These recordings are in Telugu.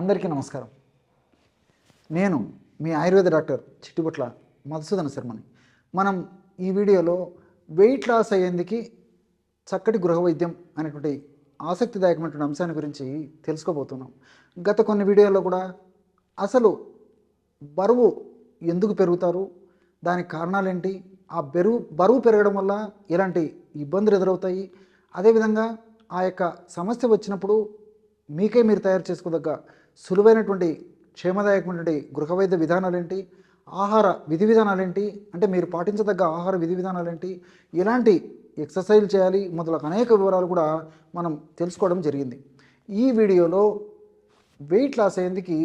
అందరికీ నమస్కారం. నేను మీ ఆయుర్వేద డాక్టర్ చిట్టిబొట్ల మధుసూదన శర్మని. మనం ఈ వీడియోలో వెయిట్ లాస్ అయ్యేందుకు చక్కటి గృహ వైద్యం అనేటువంటి ఆసక్తిదాయకమైనటువంటి అంశాన్ని గురించి తెలుసుకోబోతున్నాం. గత కొన్ని వీడియోల్లో కూడా అసలు బరువు ఎందుకు పెరుగుతారు, దానికి కారణాలేంటి, ఆ బరువు పెరగడం వల్ల ఎలాంటి ఇబ్బందులు ఎదురవుతాయి, అదేవిధంగా ఆ యొక్క సమస్య వచ్చినప్పుడు మీకే మీరు తయారు చేసుకోదగ్గ సులువైనటువంటి క్షేమదాయకమైనటువంటి గృహవైద్య విధానాలేంటి, ఆహార విధి విధానాలేంటి, అంటే మీరు పాటించదగ్గ ఆహార విధి విధానాలేంటి, ఎలాంటి ఎక్సర్సైజ్ చేయాలి మొదలగు అనేక వివరాలు కూడా మనం తెలుసుకోవడం జరిగింది. ఈ వీడియోలో వెయిట్ లాస్ అయ్యేందుకు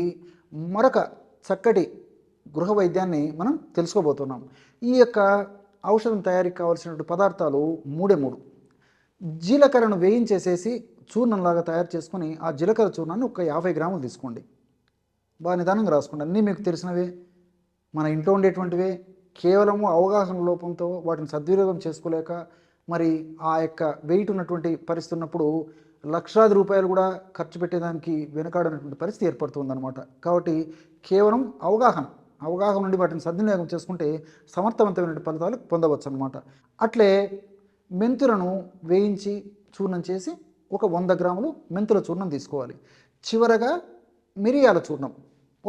మరొక చక్కటి గృహ వైద్యాన్ని మనం తెలుసుకోబోతున్నాం. ఈ యొక్క ఔషధం తయారీకి కావాల్సినటువంటి పదార్థాలు మూడే మూడు. జీలకర్రను వేయించేసేసి చూర్ణంలాగా తయారు చేసుకొని ఆ జీలకర్ర చూర్ణాన్ని ఒక 50 గ్రాములు తీసుకోండి. బాగా నిదానంగా రాసుకోండి. అన్నీ మీకు తెలిసినవే, మన ఇంట్లో ఉండేటువంటివే. కేవలము అవగాహన లోపంతో వాటిని సద్వినియోగం చేసుకోలేక మరి ఆ యొక్క వెయిట్ ఉన్నటువంటి పరిస్థితి ఉన్నప్పుడు లక్షలాది రూపాయలు కూడా ఖర్చు పెట్టేదానికి వెనుకాడనటువంటి పరిస్థితి ఏర్పడుతుందన్నమాట. కాబట్టి కేవలం అవగాహన నుండి వాటిని సద్వినియోగం చేసుకుంటే సమర్థవంతమైన ఫలితాలు పొందవచ్చు అన్నమాట. అట్లే మెంతులను వేయించి చూర్ణం చేసి ఒక 100 గ్రాములు మెంతుల చూర్ణం తీసుకోవాలి. చివరగా మిరియాల చూర్ణం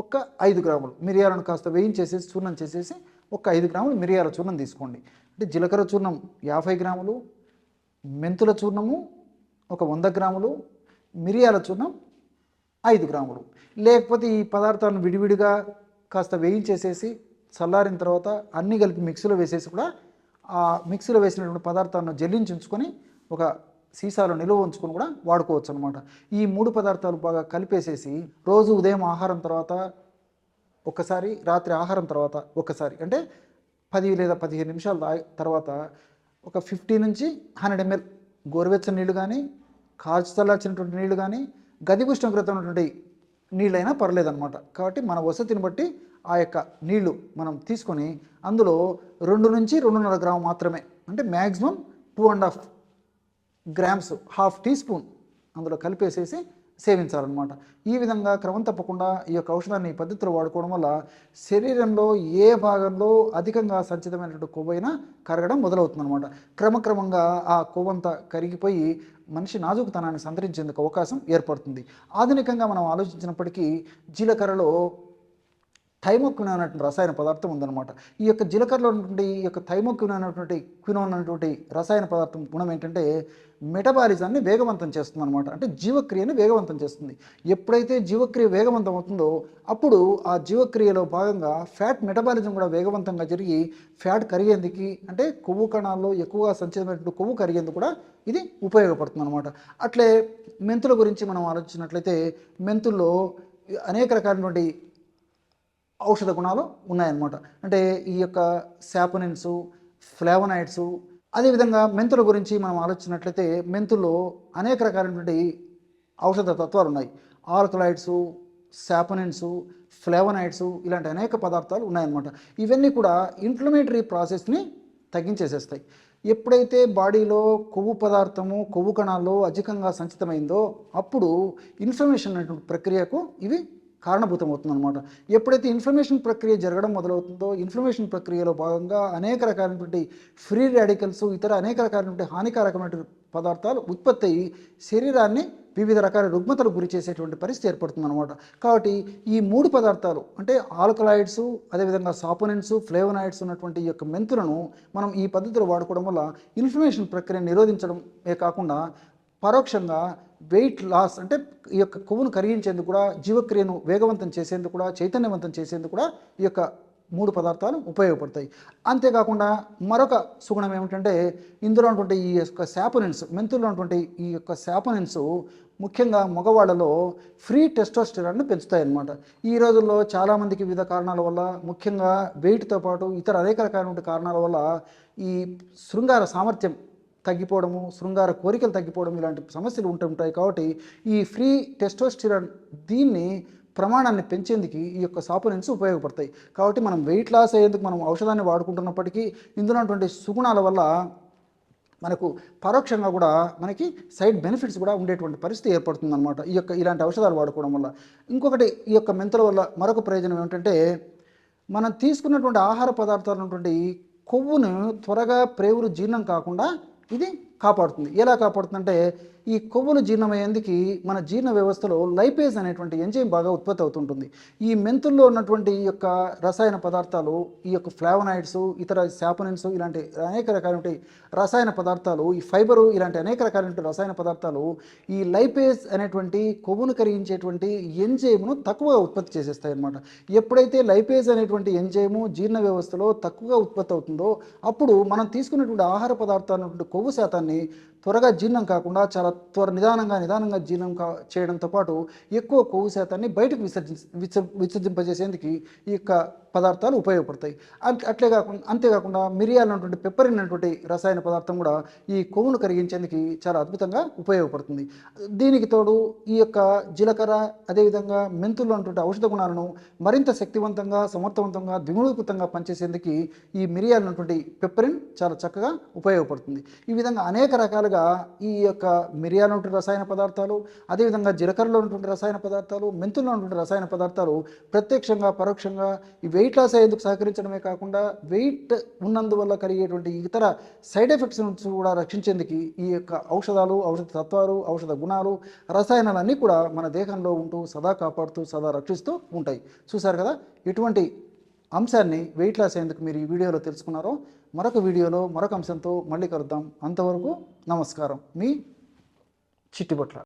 ఒక 5 గ్రాములు. మిరియాలను కాస్త వేయించేసేసి చూర్ణం చేసేసి ఒక 5 గ్రాములు మిరియాల చూర్ణం తీసుకోండి. అంటే జీలకర్ర చూర్ణం 50 గ్రాములు, మెంతుల చూర్ణము ఒక 100 గ్రాములు, మిరియాల చూర్ణం 5 గ్రాములు. లేకపోతే ఈ పదార్థాలను విడివిడిగా కాస్త వేయించేసేసి చల్లారిన తర్వాత అన్నీ కలిపి మిక్సీలో వేసేసి కూడా ఆ మిక్సీలో వేసినటువంటి పదార్థాలను జల్లించి ఉంచుకొని ఒక సీసాలో నిల్వ ఉంచుకొని కూడా వాడుకోవచ్చు అనమాట. ఈ 3 పదార్థాలు బాగా కలిపేసేసి రోజు ఉదయం ఆహారం తర్వాత ఒకసారి, రాత్రి ఆహారం తర్వాత ఒకసారి, అంటే 10 లేదా 15 నిమిషాల తర్వాత ఒక 50 నుంచి 100 ml గోరువెచ్చని నీళ్ళు కానీ, కాచి చల్లార్చినటువంటి నీళ్ళు కానీ, గది ఉష్ణోగ్రత ఉన్నటువంటి నీళ్ళైనా పర్లేదన్నమాట. కాబట్టి మన వసతిని బట్టి ఆ యొక్క నీళ్లు మనం తీసుకొని అందులో 2 నుంచి 2.5 గ్రాము మాత్రమే, అంటే maximum 2.5 grams, half teaspoon అందులో కలిపేసేసి సేవించాలన్నమాట. ఈ విధంగా క్రమం తప్పకుండా ఈ యొక్క ఔషధాన్ని ఈ పద్ధతిలో వాడుకోవడం వల్ల శరీరంలో ఏ భాగంలో అధికంగా సంచితమైనటువంటి కొవ్వైనా కరగడం మొదలవుతుందన్నమాట. క్రమక్రమంగా ఆ కొవ్వంతా కరిగిపోయి మనిషి నాజూకుతనాన్ని సంతరించేందుకు అవకాశం ఏర్పడుతుంది. ఆధునికంగా మనం ఆలోచించినప్పటికీ జీలకర్రలో థైమోక్వినోన్ అనేటువంటి రసాయన పదార్థం ఉందన్నమాట. ఈ యొక్క జీలకర్రలో ఉన్నటువంటి ఈ యొక్క థైమోక్వినోన్ అనేటువంటి రసాయన పదార్థం గుణం ఏంటంటే మెటబాలిజాన్ని వేగవంతం చేస్తుంది అనమాట. అంటే జీవక్రియని వేగవంతం చేస్తుంది. ఎప్పుడైతే జీవక్రియ వేగవంతం అవుతుందో అప్పుడు ఆ జీవక్రియలో భాగంగా ఫ్యాట్ మెటబాలిజం కూడా వేగవంతంగా జరిగి ఫ్యాట్ కరిగేందుకు, అంటే కొవ్వు కణాల్లో ఎక్కువగా సంచితమైనటువంటి కొవ్వు కరిగేందుకు కూడా ఇది ఉపయోగపడుతుంది అనమాట. అట్లే మెంతుల గురించి మనం ఆలోచించినట్లయితే మెంతుల్లో అనేక రకాలైనటువంటి ఔషధ గుణాలు ఉన్నాయన్నమాట. అంటే ఈ యొక్క శాపనిన్స్, ఫ్లేవనాయిడ్స్, అదేవిధంగా మెంతుల గురించి మనం ఆలోచించినట్లయితే మెంతుల్లో అనేక రకాలైనటువంటి ఔషధ తత్వాలు ఉన్నాయి. ఆల్కలాయిడ్స్, శాపనిన్స్, ఫ్లేవనాయిడ్స్, ఇలాంటి అనేక పదార్థాలు ఉన్నాయన్నమాట. ఇవన్నీ కూడా ఇన్ఫ్లమేటరీ ప్రాసెస్ని తగ్గించేసేస్తాయి. ఎప్పుడైతే బాడీలో కొవ్వు పదార్థము, కొవ్వు కణాల్లో అధికంగా సంచితమైందో అప్పుడు ఇన్ఫ్లమేషన్ అనేటువంటి ప్రక్రియకు ఇవి కారణభూతం అవుతుందన్నమాట. ఎప్పుడైతే ఇన్ఫ్లమేషన్ ప్రక్రియ జరగడం మొదలవుతుందో ఇన్ఫ్లమేషన్ ప్రక్రియలో భాగంగా అనేక రకాలైనటువంటి ఫ్రీ రాడికల్స్, ఇతర అనేక రకాలైనటువంటి హానికారకమైనటువంటి పదార్థాలు ఉత్పత్తి అయ్యి శరీరాన్ని వివిధ రకాల రుగ్మతలకు గురి చేసేటువంటి పరిస్థితి ఏర్పడుతుందన్నమాట. కాబట్టి ఈ 3 పదార్థాలు, అంటే ఆల్కలాయిడ్స్, అదేవిధంగా సాపోనిన్స్, ఫ్లేవనాయిడ్స్ ఉన్నటువంటి ఈ యొక్క మెంతులను మనం ఈ పద్ధతిలో వాడుకోవడం వల్ల ఇన్ఫ్లమేషన్ ప్రక్రియను నిరోధించడమే కాకుండా పరోక్షంగా వెయిట్ లాస్, అంటే ఈ యొక్క కొవ్వును కరిగించేందుకు కూడా, జీవక్రియను వేగవంతం చేసేందుకు కూడా, చైతన్యవంతం చేసేందుకు కూడా ఈ యొక్క 3 పదార్థాలు ఉపయోగపడతాయి. అంతేకాకుండా మరొక సుగుణం ఏమిటంటే ఇందులో ఉన్నటువంటి ఈ యొక్క శాపనిన్స్, మెంతుల్లో ఉన్నటువంటి ఈ యొక్క శాపనిన్స్ ముఖ్యంగా మగవాళ్ళలో ఫ్రీ టెస్టోస్టెరాన్ని పెంచుతాయి అన్నమాట. ఈ రోజుల్లో చాలామందికి వివిధ కారణాల వల్ల, ముఖ్యంగా వెయిట్తో పాటు ఇతర అనేక రకాలైన కారణాల వల్ల ఈ శృంగార సామర్థ్యం తగ్గిపోవడము, శృంగార కోరికలు తగ్గిపోవడం, ఇలాంటి సమస్యలు ఉంటుంటాయి. కాబట్టి ఈ ఫ్రీ టెస్టోస్టెరాన్ దీన్ని ప్రమాణాన్ని పెంచేందుకు ఈ యొక్క సాపోనిన్స్ ఉపయోగపడతాయి. కాబట్టి మనం వెయిట్ లాస్ అయ్యేందుకు మనం ఔషధాన్ని వాడుకుంటున్నప్పటికీ ఇందులో ఉన్నటువంటి సుగుణాల వల్ల మనకు పరోక్షంగా కూడా మనకి సైడ్ బెనిఫిట్స్ కూడా ఉండేటువంటి పరిస్థితి ఏర్పడుతుంది అనమాట ఇలాంటి ఔషధాలు వాడుకోవడం వల్ల. ఇంకొకటి ఈ యొక్క మెంతుల వల్ల మరొక ప్రయోజనం ఏమిటంటే, మనం తీసుకున్నటువంటి ఆహార పదార్థాలు ఉన్నటువంటి కొవ్వును త్వరగా ప్రేవులు జీర్ణం కాకుండా ఇది కాపాడుతుంది. ఎలా కాపాడుతుందంటే, ఈ కొవ్వులు జీర్ణమయ్యేందుకు మన జీర్ణ వ్యవస్థలో లైపేజ్ అనేటువంటి ఎంజైమ్ బాగా ఉత్పత్తి అవుతుంటుంది. ఈ మెంతుల్లో ఉన్నటువంటి ఈ యొక్క రసాయన పదార్థాలు, ఈ యొక్క ఫ్లావనాయిడ్స్, ఇతర శాపనిన్స్, ఇలాంటి అనేక రకాలైన రసాయన పదార్థాలు, ఈ ఫైబరు, ఇలాంటి అనేక రకాలైన రసాయన పదార్థాలు ఈ లైపేజ్ అనేటువంటి కొవ్వును కరిగించేటువంటి ఎంజైమ్ను తక్కువగా ఉత్పత్తి చేసేస్తాయి అన్నమాట. ఎప్పుడైతే లైపేజ్ అనేటువంటి ఎంజైము జీర్ణ వ్యవస్థలో తక్కువగా ఉత్పత్తి అవుతుందో, అప్పుడు మనం తీసుకున్నటువంటి ఆహార పదార్థాలు కొవ్వు శాతాన్ని త్వరగా జీర్ణం కాకుండా చాలా నిదానంగా జీర్ణం చేయడంతో పాటు ఎక్కువ కొవ్వు శాతాన్ని బయటకు విసర్జింపజేసేందుకు ఈ యొక్క పదార్థాలు ఉపయోగపడతాయి. అంతేకాకుండా మిరియాలు అన్నటువంటి పెప్పరిన్ అనేటువంటి రసాయన పదార్థం కూడా ఈ కొవ్వును కరిగించేందుకు చాలా అద్భుతంగా ఉపయోగపడుతుంది. దీనికి తోడు ఈ యొక్క జీలకర్ర, అదేవిధంగా మెంతులు అన్నటువంటి ఔషధ గుణాలను మరింత శక్తివంతంగా, సమర్థవంతంగా, ద్విగుణీకృతంగా పనిచేసేందుకు ఈ మిరియాలు అన్నటువంటి పెప్పరిన్ చాలా చక్కగా ఉపయోగపడుతుంది. ఈ విధంగా అనేక రకాలుగా ఈ యొక్క మిరియాలు ఉన్నటువంటి రసాయన పదార్థాలు, అదేవిధంగా జీలకర్రలో ఉన్నటువంటి రసాయన పదార్థాలు, మెంతుల్లో ఉన్నటువంటి రసాయన పదార్థాలు ప్రత్యక్షంగా, పరోక్షంగా ఈ వెయిట్ లాస్ అయ్యేందుకు సహకరించడమే కాకుండా వెయిట్ ఉన్నందువల్ల కలిగేటువంటి ఇతర సైడ్ ఎఫెక్ట్స్ నుంచి కూడా రక్షించేందుకు ఈ యొక్క ఔషధాలు, ఔషధ తత్వాలు, ఔషధ గుణాలు, రసాయనాలన్నీ కూడా మన దేహంలో ఉంటూ సదా కాపాడుతూ, సదా రక్షిస్తూ ఉంటాయి. చూశారు కదా ఎటువంటి అంశాన్ని వెయిట్ లాస్ అయ్యేందుకు మీరు ఈ వీడియోలో తెలుసుకున్నారో. మరొక వీడియోలో మరొక అంశంతో మళ్ళీ కలుద్దాం. అంతవరకు నమస్కారం. మీ చిట్టిబొట్ల.